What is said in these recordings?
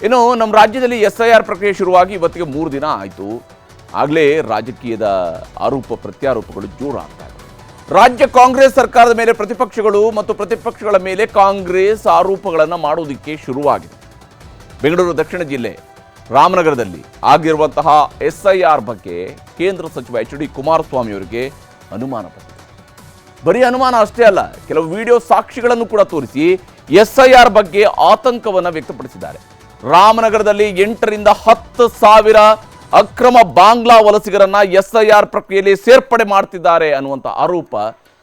ಇನ್ನು ನಮ್ಮ ರಾಜ್ಯದಲ್ಲಿ SIR ಪ್ರಕ್ರಿಯೆ ಶುರುವಾಗಿ ಇವತ್ತಿಗೆ 3 ದಿನ ಆಯಿತು. ಆಗಲೇ ರಾಜಕೀಯದ ಆರೋಪ ಪ್ರತ್ಯಾರೋಪಗಳು ಜೋರಾಗ್ತಾ ಇದೆ. ರಾಜ್ಯ ಕಾಂಗ್ರೆಸ್ ಸರ್ಕಾರದ ಮೇಲೆ ಪ್ರತಿಪಕ್ಷಗಳು ಮತ್ತು ಪ್ರತಿಪಕ್ಷಗಳ ಮೇಲೆ ಕಾಂಗ್ರೆಸ್ ಆರೋಪಗಳನ್ನು ಮಾಡೋದಕ್ಕೆ ಶುರುವಾಗಿದೆ. ಬೆಂಗಳೂರು ದಕ್ಷಿಣ ಜಿಲ್ಲೆ ರಾಮನಗರದಲ್ಲಿ ಆಗಿರುವಂತಹ SIR ಬಗ್ಗೆ ಕೇಂದ್ರ ಸಚಿವ HD ಕುಮಾರಸ್ವಾಮಿ ಅವರಿಗೆ ಅನುಮಾನ ಬಂದಿದೆ. ಬರೀ ಅನುಮಾನ ಅಷ್ಟೇ ಅಲ್ಲ, ಕೆಲವು ವಿಡಿಯೋ ಸಾಕ್ಷಿಗಳನ್ನು ಕೂಡ ತೋರಿಸಿ SIR ಬಗ್ಗೆ ಆತಂಕವನ್ನು ವ್ಯಕ್ತಪಡಿಸಿದ್ದಾರೆ. ರಾಮನಗರದಲ್ಲಿ 8 ರಿಂದ 10 ಸಾವಿರ ಅಕ್ರಮ ಬಾಂಗ್ಲಾ ವಲಸಿಗರನ್ನ SIR ಪ್ರಕ್ರಿಯೆಯಲ್ಲಿ ಸೇರ್ಪಡೆ ಮಾಡ್ತಿದ್ದಾರೆ ಅನ್ನುವಂಥ ಆರೋಪ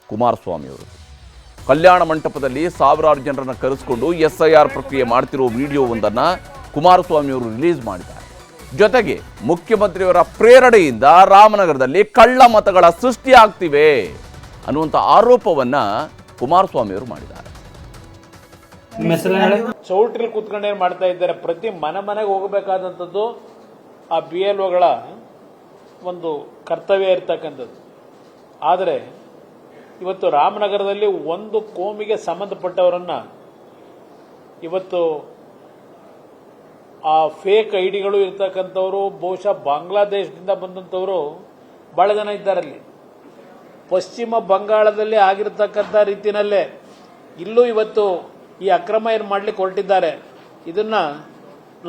ಕುಮಾರಸ್ವಾಮಿ ಅವರು. ಕಲ್ಯಾಣ ಮಂಟಪದಲ್ಲಿ ಸಾವಿರಾರು ಜನರನ್ನು ಕರೆಸಿಕೊಂಡು SIR ಪ್ರಕ್ರಿಯೆ ಮಾಡ್ತಿರೋ ವಿಡಿಯೋವೊಂದನ್ನು ಕುಮಾರಸ್ವಾಮಿ ಅವರು ರಿಲೀಸ್ ಮಾಡಿದ್ದಾರೆ. ಜೊತೆಗೆ ಮುಖ್ಯಮಂತ್ರಿಯವರ ಪ್ರೇರಣೆಯಿಂದ ರಾಮನಗರದಲ್ಲಿ ಕಳ್ಳ ಮತಗಳ ಸೃಷ್ಟಿ ಆಗ್ತಿವೆ ಅನ್ನುವಂಥ ಆರೋಪವನ್ನ ಕುಮಾರಸ್ವಾಮಿ ಅವರು ಮಾಡಿದ್ದಾರೆ. ಚೌಟ್ರಿಲ್ ಕೂತ್ಕೊಂಡು ಏನ್ ಮಾಡ್ತಾ ಇದ್ದಾರೆ, ಪ್ರತಿ ಮನೆಗೆ ಹೋಗಬೇಕಾದಂಥದ್ದು ಆ BLOಗಳ ಒಂದು ಕರ್ತವ್ಯ ಇರ್ತಕ್ಕಂಥದ್ದು. ಆದರೆ ಇವತ್ತು ರಾಮನಗರದಲ್ಲಿ ಒಂದು ಕೋಮಿಗೆ ಸಂಬಂಧಪಟ್ಟವರನ್ನ ಇವತ್ತು ಆ ಫೇಕ್ ಐಡಿಗಳು ಇರ್ತಕ್ಕಂಥವ್ರು ಬಹುಶಃ ಬಾಂಗ್ಲಾದೇಶದಿಂದ ಬಂದಂಥವರು ಬಹಳ ಜನ ಇದ್ದಾರಲ್ಲಿ. ಪಶ್ಚಿಮ ಬಂಗಾಳದಲ್ಲಿ ಆಗಿರತಕ್ಕಂಥ ರೀತಿಯಲ್ಲೇ ಇಲ್ಲೂ ಇವತ್ತು ಈ ಅಕ್ರಮ ಏನು ಮಾಡ್ಲಿಕ್ಕೆ ಹೊರಟಿದ್ದಾರೆ. ಇದನ್ನ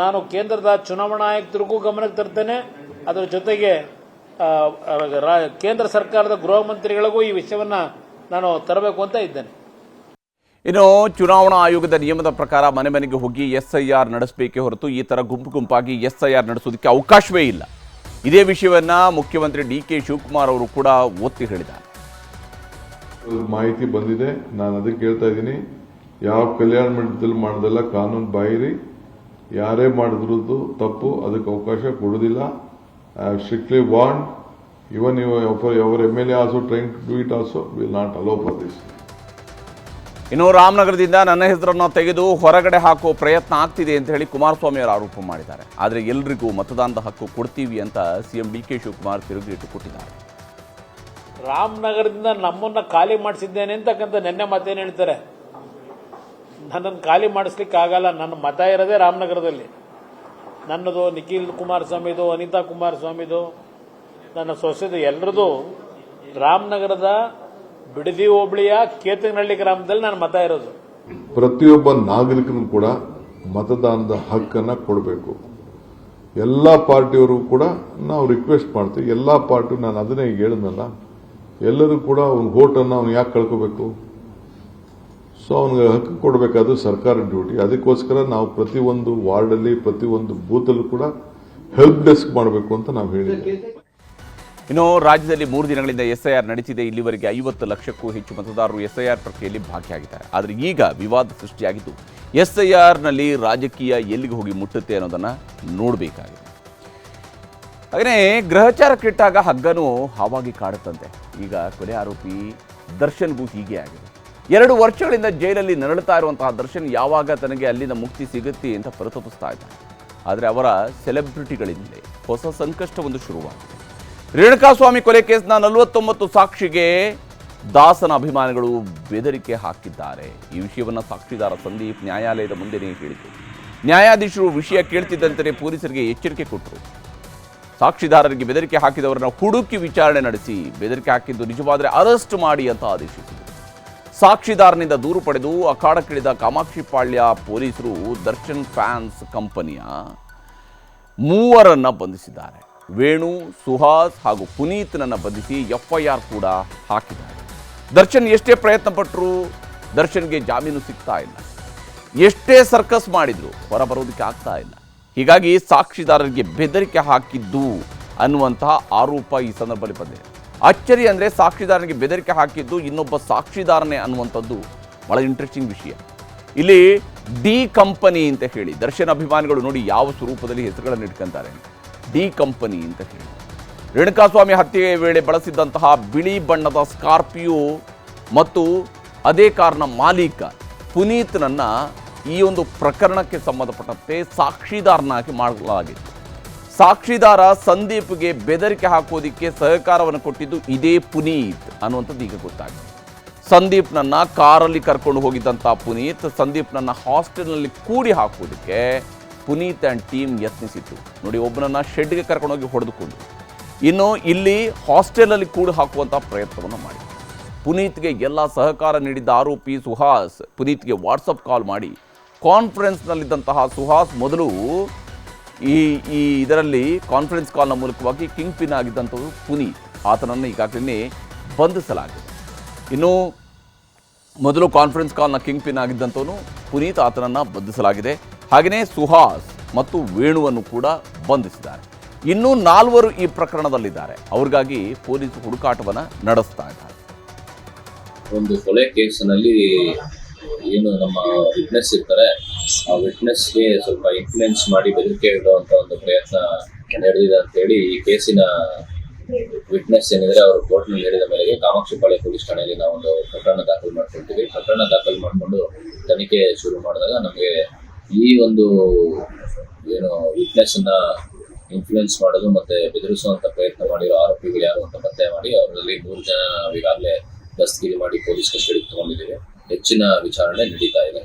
ನಾನು ಕೇಂದ್ರದ ಚುನಾವಣಾ ಆಯುಕ್ತರಿಗೂ ಗಮನಕ್ಕೆ ತರ್ತೇನೆ. ಅದರ ಜೊತೆಗೆ ಕೇಂದ್ರ ಸರ್ಕಾರದ ಗೃಹ ಮಂತ್ರಿಗಳಿಗೂ ಈ ವಿಷಯವನ್ನ ನಾನು ತರಬೇಕು ಅಂತ ಇದ್ದೇನೆ. ಇನ್ನು ಚುನಾವಣಾ ಆಯೋಗದ ನಿಯಮದ ಪ್ರಕಾರ ಮನೆ ಮನೆಗೆ ಹೋಗಿ SIR ನಡೆಸಬೇಕೇ ಹೊರತು ಈ ಥರ ಗುಂಪಾಗಿ SIR ನಡೆಸೋದಕ್ಕೆ ಅವಕಾಶವೇ ಇಲ್ಲ. ಇದೇ ವಿಷಯವನ್ನ ಮುಖ್ಯಮಂತ್ರಿ DK ಶಿವಕುಮಾರ್ ಅವರು ಕೂಡ ಒತ್ತಿ ಹೇಳಿದ್ದಾರೆ. ಮಾಹಿತಿ ಬಂದಿದೆ, ನಾನು ಅದಕ್ಕೆ ಹೇಳ್ತಾ ಇದ್ದೀನಿ, ಯಾವ ಕಲ್ಯಾಣ ಮಂಟಪದಲ್ಲಿ ಮಾಡೋದಲ್ಲ ಕಾನೂನು ಬಾಹಿರಿ, ಯಾರೇ ಮಾಡಿದ್ರು ತಪ್ಪು, ಅದಕ್ಕೆ ಅವಕಾಶ ಕೊಡೋದಿಲ್ಲ. I have strictly warn even our MLA also trying to do it also, will not allow for this. ಇನ್ನು ರಾಮನಗರದಿಂದ ನನ್ನ ಹೆಸರನ್ನು ತೆಗೆದು ಹೊರಗಡೆ ಹಾಕುವ ಪ್ರಯತ್ನ ಆಗ್ತಿದೆ ಅಂತ ಹೇಳಿ ಕುಮಾರಸ್ವಾಮಿ ಅವರು ಆರೋಪ ಮಾಡಿದ್ದಾರೆ. ಆದರೆ ಎಲ್ರಿಗೂ ಮತದಾನದ ಹಕ್ಕು ಕೊಡ್ತೀವಿ ಅಂತ CM DK ಶಿವಕುಮಾರ್ ತಿರುಗೇಟು ಕೊಟ್ಟಿದ್ದಾರೆ. ರಾಮನಗರದಿಂದ ನಮ್ಮನ್ನ ಖಾಲಿ ಮಾಡಿಸಿದ್ದೇನೆ ಅಂತಕ್ಕಂಥ ನೆನ್ನೆ ಮತ್ತೇನು ಹೇಳ್ತಾರೆ, ನನ್ನನ್ನು ಖಾಲಿ ಮಾಡಿಸ್ಲಿಕ್ಕೆ ಆಗಲ್ಲ. ನನ್ನ ಮತ ಇರೋದೇ ರಾಮನಗರದಲ್ಲಿ. ನನ್ನದು, ನಿಖಿಲ್ ಕುಮಾರಸ್ವಾಮಿದು, ಅನಿತಾ ಕುಮಾರಸ್ವಾಮಿದು, ನನ್ನ ಸೊಸೆದು, ಎಲ್ಲರದು ರಾಮನಗರದ ಬಿಡದಿ ಹೋಬಳಿಯ ಕೇತನಹಳ್ಳಿ ಗ್ರಾಮದಲ್ಲಿ ನನ್ನ ಮತ ಇರೋದು. ಪ್ರತಿಯೊಬ್ಬ ನಾಗರಿಕನು ಕೂಡ ಮತದಾನದ ಹಕ್ಕನ್ನ ಕೊಡಬೇಕು. ಎಲ್ಲಾ ಪಾರ್ಟಿಯವರು ಕೂಡ ನಾವು ರಿಕ್ವೆಸ್ಟ್ ಮಾಡ್ತೀವಿ. ಎಲ್ಲಾ ಪಾರ್ಟಿ, ನಾನು ಅದನ್ನೇ ಹೇಳಿದ್ನಲ್ಲ, ಎಲ್ಲರೂ ಕೂಡ ಅವ್ನ ವೋಟನ್ನು ಅವ್ನು ಯಾಕೆ ಕಳ್ಕೋಬೇಕು? ಸೊ ಅವನಿಗೆ ಹಕ್ಕು ಕೊಡಬೇಕಾದ್ರು ಸರ್ಕಾರದ ಡ್ಯೂಟಿ. ಅದಕ್ಕೋಸ್ಕರ ನಾವು ಪ್ರತಿಯೊಂದು ವಾರ್ಡಲ್ಲಿ ಪ್ರತಿಯೊಂದು ಬೂತಲ್ಲೂ ಕೂಡ ಹೆಲ್ಪ್ ಡೆಸ್ಕ್ ಮಾಡಬೇಕು ಅಂತ ನಾವು ಹೇಳಿದ್ದೇವೆ. ಇನ್ನು ರಾಜ್ಯದಲ್ಲಿ 3 ದಿನಗಳಿಂದ SIR ನಡೀತಿದೆ. ಇಲ್ಲಿವರೆಗೆ 50 ಲಕ್ಷಕ್ಕೂ ಹೆಚ್ಚು ಮತದಾರರು SIR ಪ್ರಕ್ರಿಯೆಯಲ್ಲಿ ಭಾಗಿಯಾಗಿದ್ದಾರೆ. ಆದರೆ ಈಗ ವಿವಾದ ಸೃಷ್ಟಿಯಾಗಿದ್ದು SIRನಲ್ಲಿ ರಾಜಕೀಯ ಎಲ್ಲಿಗೆ ಹೋಗಿ ಮುಟ್ಟುತ್ತೆ ಅನ್ನೋದನ್ನು ನೋಡಬೇಕಾಗಿದೆ. ಹಾಗೆಯೇ ಗ್ರಹಚಾರಕ್ಕಿಟ್ಟಾಗ ಹಗ್ಗನೂ ಹಾವಾಗಿ ಕಾಡುತ್ತಂತೆ. ಈಗ ಕೊಲೆ ಆರೋಪಿ ದರ್ಶನ್ಗೂ ಹೀಗೆ ಆಗಿದೆ. 2 ವರ್ಷಗಳಿಂದ ಜೈಲಲ್ಲಿ ನರಳುತ್ತಾ ಇರುವಂತಹ ದರ್ಶನ್ ಯಾವಾಗ ತನಗೆ ಅಲ್ಲಿಂದ ಮುಕ್ತಿ ಸಿಗುತ್ತೆ ಅಂತ ಪರಿತಪಿಸ್ತಾ ಇದ್ದಾರೆ. ಆದರೆ ಅವರ ಸೆಲೆಬ್ರಿಟಿಗಳಿಂದಲೇ ಹೊಸ ಸಂಕಷ್ಟವೊಂದು ಶುರುವಾಗಿದೆ. ರೇಣುಕಾಸ್ವಾಮಿ ಕೊಲೆ ಕೇಸ್ನ 49 ಸಾಕ್ಷಿಗೆ ದಾಸನ ಅಭಿಮಾನಿಗಳು ಬೆದರಿಕೆ ಹಾಕಿದ್ದಾರೆ. ಈ ವಿಷಯವನ್ನು ಸಾಕ್ಷಿದಾರ ಸಂದೀಪ್ ನ್ಯಾಯಾಲಯದ ಮುಂದೆನೇ ಹೇಳಿದರು. ನ್ಯಾಯಾಧೀಶರು ವಿಷಯ ಕೇಳ್ತಿದ್ದಂತೆ ಪೊಲೀಸರಿಗೆ ಎಚ್ಚರಿಕೆ ಕೊಟ್ಟರು. ಸಾಕ್ಷಿದಾರರಿಗೆ ಬೆದರಿಕೆ ಹಾಕಿದವರನ್ನು ಹುಡುಕಿ ವಿಚಾರಣೆ ನಡೆಸಿ ಬೆದರಿಕೆ ಹಾಕಿದ್ದು ನಿಜವಾದರೆ ಅರೆಸ್ಟ್ ಮಾಡಿ ಅಂತ ಆದೇಶಿಸಿದರು. ಸಾಕ್ಷಿದಾರನಿಂದ ದೂರು ಪಡೆದು ಅಖಾಡಕ್ಕಿಳಿದ ಕಾಮಾಕ್ಷಿಪಾಳ್ಯ ಪೊಲೀಸರು ದರ್ಶನ್ ಫ್ಯಾನ್ಸ್ ಕಂಪನಿಯ 3 ಬಂಧಿಸಿದ್ದಾರೆ. ವೇಣು, ಸುಹಾಸ್ ಹಾಗೂ ಪುನೀತ್ನನ್ನು ಬಂಧಿಸಿ FIR ಕೂಡ ಹಾಕಿದ್ದಾರೆ. ದರ್ಶನ್ ಎಷ್ಟೇ ಪ್ರಯತ್ನ ಪಟ್ಟರು ದರ್ಶನ್ಗೆ ಜಾಮೀನು ಸಿಗ್ತಾ ಇಲ್ಲ. ಎಷ್ಟೇ ಸರ್ಕಸ್ ಮಾಡಿದ್ರು ಹೊರಬರೋದಕ್ಕೆ ಆಗ್ತಾ ಇಲ್ಲ. ಹೀಗಾಗಿ ಸಾಕ್ಷಿದಾರರಿಗೆ ಬೆದರಿಕೆ ಹಾಕಿದ್ದು ಅನ್ನುವಂತಹ ಆರೋಪ ಈ ಸಂದರ್ಭದಲ್ಲಿ ಬಂದಿದೆ. ಅಚ್ಚರಿ ಅಂದರೆ ಸಾಕ್ಷಿದಾರನಿಗೆ ಬೆದರಿಕೆ ಹಾಕಿದ್ದು ಇನ್ನೊಬ್ಬ ಸಾಕ್ಷಿದಾರನೇ ಅನ್ನುವಂಥದ್ದು ಬಹಳ ಇಂಟ್ರೆಸ್ಟಿಂಗ್ ವಿಷಯ. ಇಲ್ಲಿ D ಕಂಪನಿ ಅಂತ ಹೇಳಿ ದರ್ಶನ್ ಅಭಿಮಾನಿಗಳು ನೋಡಿ ಯಾವ ಸ್ವರೂಪದಲ್ಲಿ ಹೆಸರುಗಳನ್ನು ಇಟ್ಕೊಂತಾರೆ. D ಕಂಪನಿ ಅಂತ ಹೇಳಿ ರೇಣುಕಾಸ್ವಾಮಿ ಹತ್ಯೆ ವೇಳೆ ಬಳಸಿದ್ದಂತಹ ಬಿಳಿ ಬಣ್ಣದ ಸ್ಕಾರ್ಪಿಯೋ ಮತ್ತು ಅದೇ ಕಾರ್ನ ಮಾಲೀಕ ಪುನೀತ್ನನ್ನ ಈ ಒಂದು ಪ್ರಕರಣಕ್ಕೆ ಸಂಬಂಧಪಟ್ಟಂತೆ ಸಾಕ್ಷಿದಾರನಾಗಿ ಮಾಡಲಾಗಿತ್ತು. ಸಾಕ್ಷಿದಾರ ಸಂದೀಪ್ಗೆ ಬೆದರಿಕೆ ಹಾಕೋದಿಕ್ಕೆ ಸಹಕಾರವನ್ನು ಕೊಟ್ಟಿದ್ದು ಇದೇ ಪುನೀತ್ ಅನ್ನುವಂಥದ್ದು ಈಗ ಗೊತ್ತಾಗಿದೆ. ಸಂದೀಪ್ನನ್ನ ಕಾರಲ್ಲಿ ಕರ್ಕೊಂಡು ಹೋಗಿದ್ದಂಥ ಪುನೀತ್ ಸಂದೀಪ್ನನ್ನ ಹಾಸ್ಟೆಲ್ನಲ್ಲಿ ಕೂಡಿ ಹಾಕೋದಕ್ಕೆ ಪುನೀತ್ ಆ್ಯಂಡ್ ಟೀಮ್ ಯತ್ನಿಸಿತ್ತು. ನೋಡಿ, ಒಬ್ಬನನ್ನು ಶೆಡ್ಗೆ ಕರ್ಕೊಂಡೋಗಿ ಹೊಡೆದುಕೊಂಡು ಇನ್ನು ಇಲ್ಲಿ ಹಾಸ್ಟೆಲಲ್ಲಿ ಕೂಡ ಹಾಕುವಂಥ ಪ್ರಯತ್ನವನ್ನು ಮಾಡಿ ಪುನೀತ್ಗೆ ಎಲ್ಲ ಸಹಕಾರ ನೀಡಿದ್ದ ಆರೋಪಿ ಸುಹಾಸ್ ಪುನೀತ್ಗೆ ವಾಟ್ಸಪ್ ಕಾಲ್ ಮಾಡಿ ಕಾನ್ಫರೆನ್ಸ್ನಲ್ಲಿದ್ದಂತಹ ಸುಹಾಸ್ ಮೊದಲು ಇದರಲ್ಲಿ ಕಾನ್ಫರೆನ್ಸ್ ಕಾಲ್ನ ಮೂಲಕವಾಗಿ ಕಿಂಗ್ ಪಿನ್ ಆಗಿದ್ದಂಥದ್ದು ಪುನೀತ್. ಆತನನ್ನು ಈಗಾಗಲೇ ಬಂಧಿಸಲಾಗಿದೆ. ಇನ್ನು ಮೊದಲು ಕಾನ್ಫರೆನ್ಸ್ ಕಾಲ್ನ ಕಿಂಗ್ ಪಿನ್ ಆಗಿದ್ದಂಥವನು ಪುನೀತ್, ಆತನನ್ನು ಬಂಧಿಸಲಾಗಿದೆ. ಹಾಗೆಯೇ ಸುಹಾಸ್ ಮತ್ತು ವೇಣುವನ್ನು ಕೂಡ ಬಂಧಿಸಿದ್ದಾರೆ. ಇನ್ನೂ 4 ಈ ಪ್ರಕರಣದಲ್ಲಿದ್ದಾರೆ. ಅವ್ರಿಗಾಗಿ ಪೊಲೀಸರು ಹುಡುಕಾಟವನ್ನು ನಡೆಸ್ತಾ ಇದ್ದಾರೆ. ಒಂದು ಕೊಲೆ ಕೇಸಿನಲ್ಲಿ ಏನು ನಮ್ಮ ವಿಟ್ನೆಸ್ ಇರ್ತಾರೆ, ಆ ವಿಟ್ನೆಸ್ಗೆ ಸ್ವಲ್ಪ ಇನ್ಫ್ಲುಯೆನ್ಸ್ ಮಾಡಿ ಬೆದರಿಕೆ ಇಡುವಂತ ಒಂದು ಪ್ರಯತ್ನ ನಡೆದಿದೆ ಅಂತ ಹೇಳಿ ಈ ಕೇಸಿನ ವಿಟ್ನೆಸ್ ಏನಿದ್ರೆ ಅವರು ಕೋರ್ಟ್ನಲ್ಲಿ ಹೇಳಿದ ಮೇರೆಗೆ ಕಾಮಾಕ್ಷಿಪಾಳ್ಯ ಪೊಲೀಸ್ ಠಾಣೆಯಲ್ಲಿ ನಾವು ಒಂದು ಪ್ರಕರಣ ದಾಖಲು ಮಾಡ್ಕೊಳ್ತೀವಿ. ಪ್ರಕರಣ ದಾಖಲು ಮಾಡಿಕೊಂಡು ತನಿಖೆ ಶುರು ಮಾಡಿದಾಗ ನಮಗೆ ಈ ಒಂದು ಏನು ವಿಟ್ನೆಸ್ ಅನ್ನ ಇನ್ಫ್ಲುಯೆನ್ಸ್ ಮಾಡೋದು ಮತ್ತೆ ಬೆದರಿಸುವಂತ ಪ್ರಯತ್ನ ಮಾಡಿರೋ ಆರೋಪಿಗಳು ಯಾರು ಅಂತ ಪತ್ತೆ ಮಾಡಿ ಅವರಲ್ಲಿ 3 ಜನ ನಾವು ಈಗಾಗಲೇ ದಸ್ತಗಿರಿ ಮಾಡಿ ಪೊಲೀಸ್ ಕಸ್ಟಡಿಗೆ ತಗೊಂಡಿದ್ದೀವಿ. ಹೆಚ್ಚಿನ ವಿಚಾರಣೆ ನಡೀತಾ ಇದೆ.